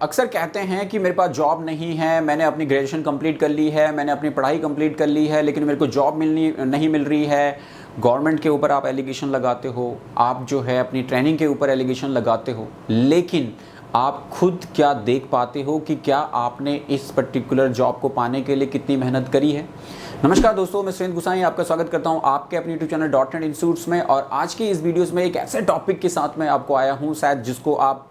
अक्सर कहते हैं कि मेरे पास जॉब नहीं है, मैंने अपनी ग्रेजुएशन कंप्लीट कर ली है, मैंने अपनी पढ़ाई कंप्लीट कर ली है, लेकिन मेरे को जॉब नहीं मिल रही है। गवर्नमेंट के ऊपर आप एलिगेशन लगाते हो, आप जो है अपनी ट्रेनिंग के ऊपर एलिगेशन लगाते हो, लेकिन आप खुद क्या देख पाते हो कि क्या आपने इस पर्टिकुलर जॉब को पाने के लिए कितनी मेहनत करी है। नमस्कार दोस्तों, मैं सुरेंद्र गुसाई आपका स्वागत करता हूं आपके अपने यूट्यूब चैनल .NET इंस्टीट्यूट्स में। और आज के इस वीडियोस में एक ऐसे टॉपिक के साथ मैं आपको आया हूं, शायद जिसको आप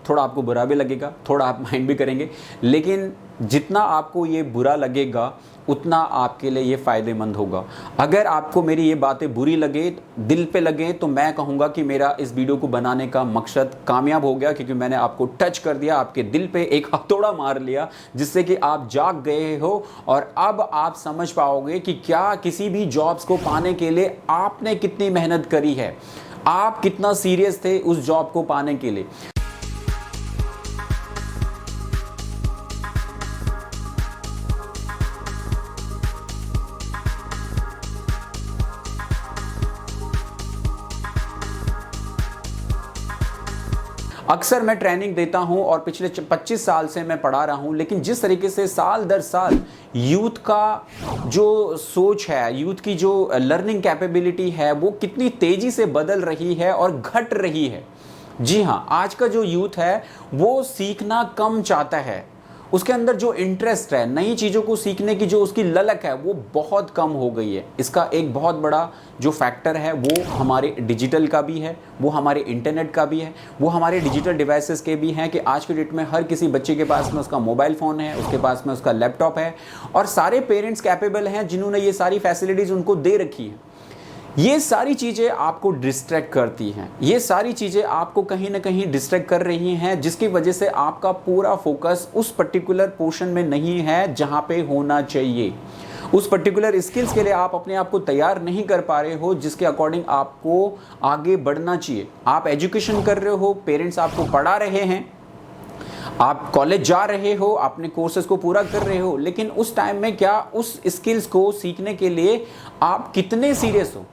थोड़ा आपको बुरा भी लगेगा, थोड़ा आप माइंड भी करेंगे, लेकिन जितना आपको ये बुरा लगेगा उतना आपके लिए ये फ़ायदेमंद होगा। अगर आपको मेरी ये बातें बुरी लगे, दिल पे लगे, तो मैं कहूँगा कि मेरा इस वीडियो को बनाने का मकसद कामयाब हो गया, क्योंकि मैंने आपको टच कर दिया, आपके दिल पे एक हथौड़ा मार लिया, जिससे कि आप जाग गए हो और अब आप समझ पाओगे कि क्या किसी भी जॉब्स को पाने के लिए आपने कितनी मेहनत करी है, आप कितना सीरियस थे उस जॉब को पाने के लिए। अक्सर मैं ट्रेनिंग देता हूं और पिछले 25 साल से मैं पढ़ा रहा हूं, लेकिन जिस तरीके से साल दर साल यूथ का जो सोच है, यूथ की जो लर्निंग कैपेबिलिटी है, वो कितनी तेजी से बदल रही है और घट रही है। जी हाँ, आज का जो यूथ है वो सीखना कम चाहता है, उसके अंदर जो इंटरेस्ट है, नई चीज़ों को सीखने की जो उसकी ललक है, वो बहुत कम हो गई है। इसका एक बहुत बड़ा जो फैक्टर है वो हमारे डिजिटल का भी है, वो हमारे इंटरनेट का भी है, वो हमारे डिजिटल डिवाइसेस के भी हैं कि आज के डेट में हर किसी बच्चे के पास में उसका मोबाइल फ़ोन है, उसके पास में उसका लैपटॉप है, और सारे पेरेंट्स कैपेबल हैं जिन्होंने ये सारी फैसिलिटीज़ उनको दे रखी हैं। ये सारी चीज़ें आपको डिस्ट्रैक्ट करती हैं, ये सारी चीज़ें आपको कहीं ना कहीं डिस्ट्रैक्ट कर रही हैं, जिसकी वजह से आपका पूरा फोकस उस पर्टिकुलर पोर्शन में नहीं है जहां पे होना चाहिए। उस पर्टिकुलर स्किल्स के लिए आप अपने आप को तैयार नहीं कर पा रहे हो, जिसके अकॉर्डिंग आपको आगे बढ़ना चाहिए। आप एजुकेशन कर रहे हो, पेरेंट्स आपको पढ़ा रहे हैं, आप कॉलेज जा रहे हो, अपने कोर्सेज को पूरा कर रहे हो, लेकिन उस टाइम में क्या उस स्किल्स को सीखने के लिए आप कितने सीरियस हो?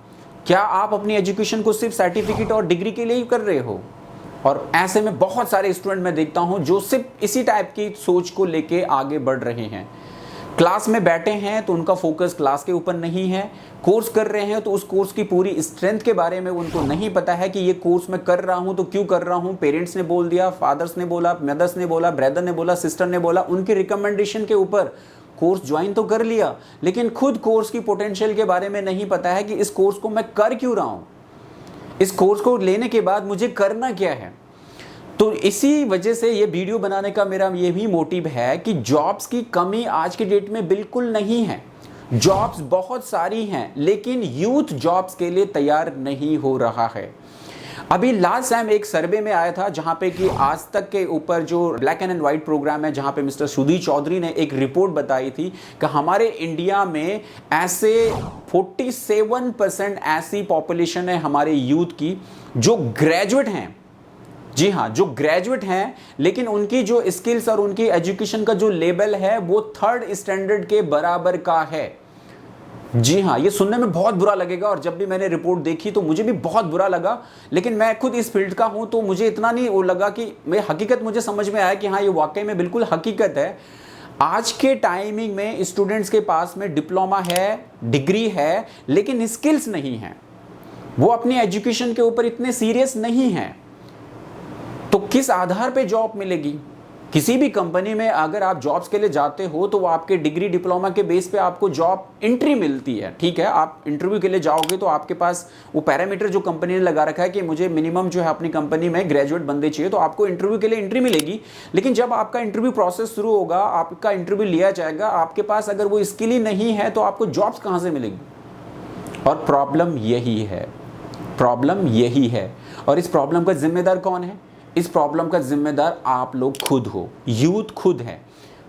क्या आप अपनी एजुकेशन को सिर्फ सर्टिफिकेट और डिग्री के लिए ही कर रहे हो? और ऐसे में बहुत सारे स्टूडेंट मैं देखता हूं जो सिर्फ इसी टाइप की सोच को लेके आगे बढ़ रहे हैं। क्लास में बैठे हैं तो उनका फोकस क्लास के ऊपर नहीं है, कोर्स कर रहे हैं तो उस कोर्स की पूरी स्ट्रेंथ के बारे में उनको नहीं पता है कि ये कोर्स मैं कर रहा हूं तो क्यों कर रहा हूं। पेरेंट्स ने बोल दिया, फादर्स ने बोला, मदर्स ने बोला, ब्रदर ने बोला, सिस्टर ने बोला, उनकी रिकमेंडेशन के ऊपर कोर्स ज्वाइन तो कर लिया, लेकिन खुद कोर्स की पोटेंशियल के बारे में नहीं पता है कि इस कोर्स को मैं कर क्यों रहा हूं, इस कोर्स को लेने के बाद मुझे करना क्या है। तो इसी वजह से ये वीडियो बनाने का मेरा ये भी मोटिव है कि जॉब्स की कमी आज के डेट में बिल्कुल नहीं है। जॉब्स बहुत सारी हैं, लेकिन यूथ जॉब्स के लिए तैयार नहीं हो रहा है। अभी लास्ट टाइम एक सर्वे में आया था, जहां पे कि आज तक के ऊपर जो ब्लैक एंड व्हाइट प्रोग्राम है, जहां पे मिस्टर सुधीर चौधरी ने एक रिपोर्ट बताई थी कि हमारे इंडिया में ऐसे 47% ऐसी पॉपुलेशन है हमारे यूथ की जो ग्रेजुएट हैं। जी हाँ, जो ग्रेजुएट हैं, लेकिन उनकी जो स्किल्स और उनकी एजुकेशन का जो लेवल है वो 3rd स्टैंडर्ड के बराबर का है। जी हाँ, ये सुनने में बहुत बुरा लगेगा, और जब भी मैंने रिपोर्ट देखी तो मुझे भी बहुत बुरा लगा, लेकिन मैं खुद इस फील्ड का हूं तो मुझे इतना नहीं वो लगा कि मैं हकीकत मुझे समझ में आया कि हाँ, ये वाकई में बिल्कुल हकीकत है। आज के टाइमिंग में स्टूडेंट्स के पास में डिप्लोमा है, डिग्री है, लेकिन स्किल्स नहीं है, वो अपनी एजुकेशन के ऊपर इतने सीरियस नहीं है। तो किस आधार पे जॉब मिलेगी? किसी भी कंपनी में अगर आप जॉब्स के लिए जाते हो तो वो आपके डिग्री डिप्लोमा के बेस पे आपको जॉब एंट्री मिलती है। ठीक है, आप इंटरव्यू के लिए जाओगे तो आपके पास वो पैरामीटर जो कंपनी ने लगा रखा है कि मुझे मिनिमम जो है अपनी कंपनी में ग्रेजुएट बंदे चाहिए, तो आपको इंटरव्यू के लिए एंट्री मिलेगी। लेकिन जब आपका इंटरव्यू प्रोसेस शुरू होगा, आपका इंटरव्यू लिया जाएगा, आपके पास अगर वो स्किल ही नहीं है तो आपको जॉब्स कहाँ से मिलेगी? और प्रॉब्लम यही है, प्रॉब्लम यही है। और इस प्रॉब्लम का जिम्मेदार कौन है? इस प्रॉब्लम का जिम्मेदार आप लोग खुद हो, यूथ खुद है।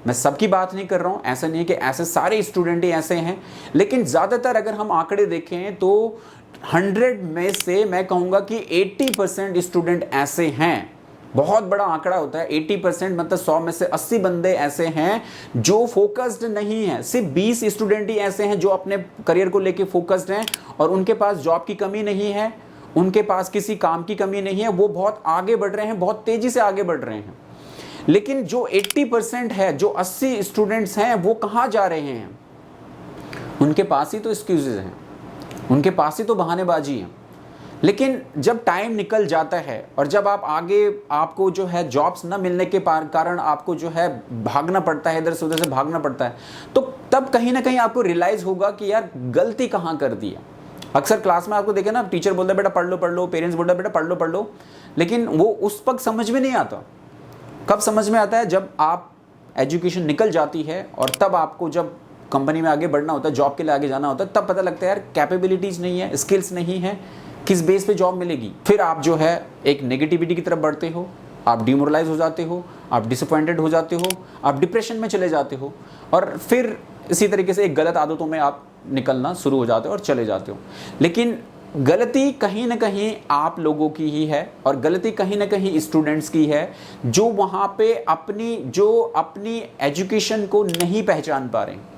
मैं सबकी बात नहीं कर रहा हूं, ऐसा नहीं है कि ऐसे सारे स्टूडेंट ही ऐसे हैं, लेकिन ज़्यादातर अगर हम आंकड़े देखें तो 100 में से मैं कहूँगा कि 80% स्टूडेंट ऐसे हैं। बहुत बड़ा आंकड़ा होता है 80%, मतलब 100 में से 80 बंदे ऐसे हैं जो फोकस्ड नहीं है। सिर्फ 20 स्टूडेंट ही ऐसे हैं जो अपने करियर को लेके फोकस्ड हैं और उनके पास जॉब की कमी नहीं है, उनके पास किसी काम की कमी नहीं है, वो बहुत आगे बढ़ रहे हैं, बहुत तेजी से आगे बढ़ रहे हैं। लेकिन जो 80% है, जो 80 स्टूडेंट्स हैं, वो कहाँ जा रहे हैं? उनके पास ही तो एक्सक्यूजेज हैं, उनके पास ही तो बहानेबाजी है। लेकिन जब टाइम निकल जाता है और जब आप आगे, आपको जो है जॉब्स ना मिलने के कारण आपको जो है भागना पड़ता है, इधर से उधर से भागना पड़ता है, तो तब कहीं ना कहीं आपको रियलाइज होगा कि यार गलती कहाँ कर दी है। अक्सर क्लास में आपको देखे ना, टीचर बोलता है बेटा पढ़ लो, पेरेंट्स बोलता है बेटा पढ़ लो, लेकिन वो उस वक्त समझ में नहीं आता। कब समझ में आता है? जब आप एजुकेशन निकल जाती है और तब आपको जब कंपनी में आगे बढ़ना होता है, जॉब के लिए आगे जाना होता है, तब पता लगता है यार कैपेबिलिटीज़ नहीं है, स्किल्स नहीं है, किस बेस पे जॉब मिलेगी। फिर आप जो है एक नेगेटिविटी की तरफ बढ़ते हो, आप डिमोरलाइज हो जाते हो, आप डिसअपॉइंटेड हो जाते हो, आप डिप्रेशन में चले जाते हो और फिर इसी तरीके से एक गलत आदतों में आप निकलना शुरू हो जाते हो और चले जाते हो। लेकिन गलती कहीं ना कहीं आप लोगों की ही है और गलती कहीं ना कहीं स्टूडेंट्स की है, जो वहाँ पे अपनी एजुकेशन को नहीं पहचान पा रहे।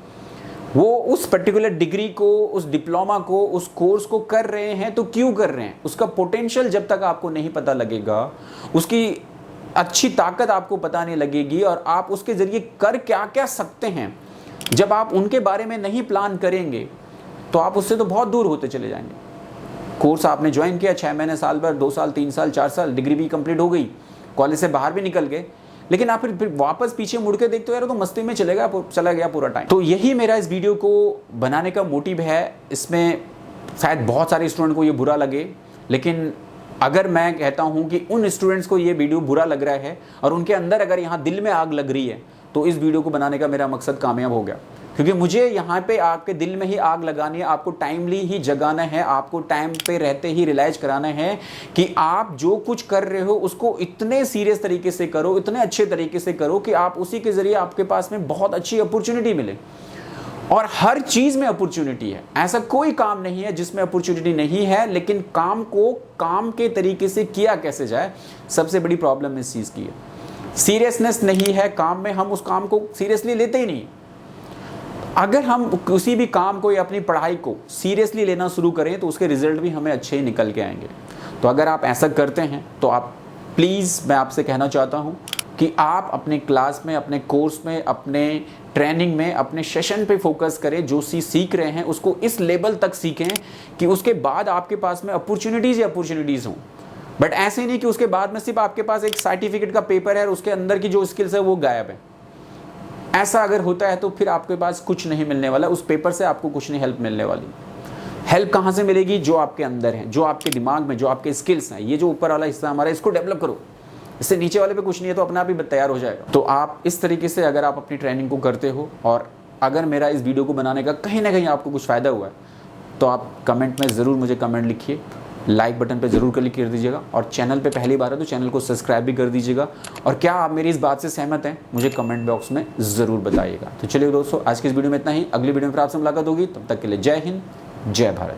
वो उस पर्टिकुलर डिग्री को, उस डिप्लोमा को, उस कोर्स को कर रहे हैं तो क्यों कर रहे हैं? उसका पोटेंशियल जब तक आपको नहीं पता लगेगा, उसकी अच्छी ताकत आपको पता नहीं लगेगी और आप उसके ज़रिए कर क्या क्या सकते हैं, जब आप उनके बारे में नहीं प्लान करेंगे तो आप उससे तो बहुत दूर होते चले जाएंगे। कोर्स आपने ज्वाइन किया 6 महीने, साल भर, 2 साल, 3 साल, 4 साल, डिग्री भी कंप्लीट हो गई, कॉलेज से बाहर भी निकल गए, लेकिन आप फिर वापस पीछे मुड़ के देखते हो यार तो मस्ती में चला गया पूरा टाइम। तो यही मेरा इस वीडियो को बनाने का मोटिव है। इसमें शायद बहुत सारे स्टूडेंट को ये बुरा लगे, लेकिन अगर मैं कहता हूँ कि उन स्टूडेंट्स को ये वीडियो बुरा लग रहा है और उनके अंदर अगर यहाँ दिल में आग लग रही है, तो इस वीडियो को बनाने का मेरा मकसद कामयाब हो गया। क्योंकि मुझे यहाँ पे आपके दिल में ही आग लगानी है, आपको टाइमली ही जगाना है, आपको टाइम पे रहते ही रियलाइज कराना है कि आप जो कुछ कर रहे हो उसको इतने सीरियस तरीके से करो, इतने अच्छे तरीके से करो कि आप उसी के ज़रिए आपके पास में बहुत अच्छी अपॉर्चुनिटी मिले। और हर चीज़ में अपॉर्चुनिटी है, ऐसा कोई काम नहीं है जिसमें अपॉर्चुनिटी नहीं है, लेकिन काम को काम के तरीके से किया कैसे जाए, सबसे बड़ी प्रॉब्लम इस चीज़ की है। सीरियसनेस नहीं है काम में, हम उस काम को सीरियसली लेते ही नहीं। अगर हम किसी भी काम को या अपनी पढ़ाई को सीरियसली लेना शुरू करें तो उसके रिजल्ट भी हमें अच्छे ही निकल के आएंगे। तो अगर आप ऐसा करते हैं तो आप प्लीज़, मैं आपसे कहना चाहता हूं कि आप अपने क्लास में, अपने कोर्स में, अपने ट्रेनिंग में, अपने सेशन पे फोकस करें। जो सीख रहे हैं उसको इस लेवल तक सीखें कि उसके बाद आपके पास में अपॉर्चुनिटीज़ हों। बट ऐसे नहीं कि उसके बाद में सिर्फ आपके पास एक सर्टिफिकेट का पेपर है और उसके अंदर की जो स्किल्स है वो गायब है। ऐसा अगर होता है तो फिर आपके पास कुछ नहीं मिलने वाला, उस पेपर से आपको कुछ नहीं हेल्प मिलने वाली। हेल्प कहाँ से मिलेगी? जो आपके अंदर है, जो आपके दिमाग में, जो आपके स्किल्स हैं। ये जो ऊपर वाला हिस्सा हमारा, इसको डेवलप करो, इससे नीचे वाले पे कुछ नहीं है तो अपने आप ही तैयार हो जाएगा। तो आप इस तरीके से अगर आप अपनी ट्रेनिंग को करते हो और अगर मेरा इस वीडियो को बनाने का कहीं ना कहीं आपको कुछ फ़ायदा हुआ है तो आप कमेंट में ज़रूर मुझे कमेंट लिखिए, लाइक बटन पे ज़रूर क्लिक कर दीजिएगा और चैनल पे पहली बार है तो चैनल को सब्सक्राइब भी कर दीजिएगा। और क्या आप मेरी इस बात से सहमत हैं, मुझे कमेंट बॉक्स में ज़रूर बताइएगा। तो चलिए दोस्तों, आज की इस वीडियो में इतना ही। अगली वीडियो में फिर आपसे मुलाकात होगी, तब तक के लिए जय हिंद, जय भारत।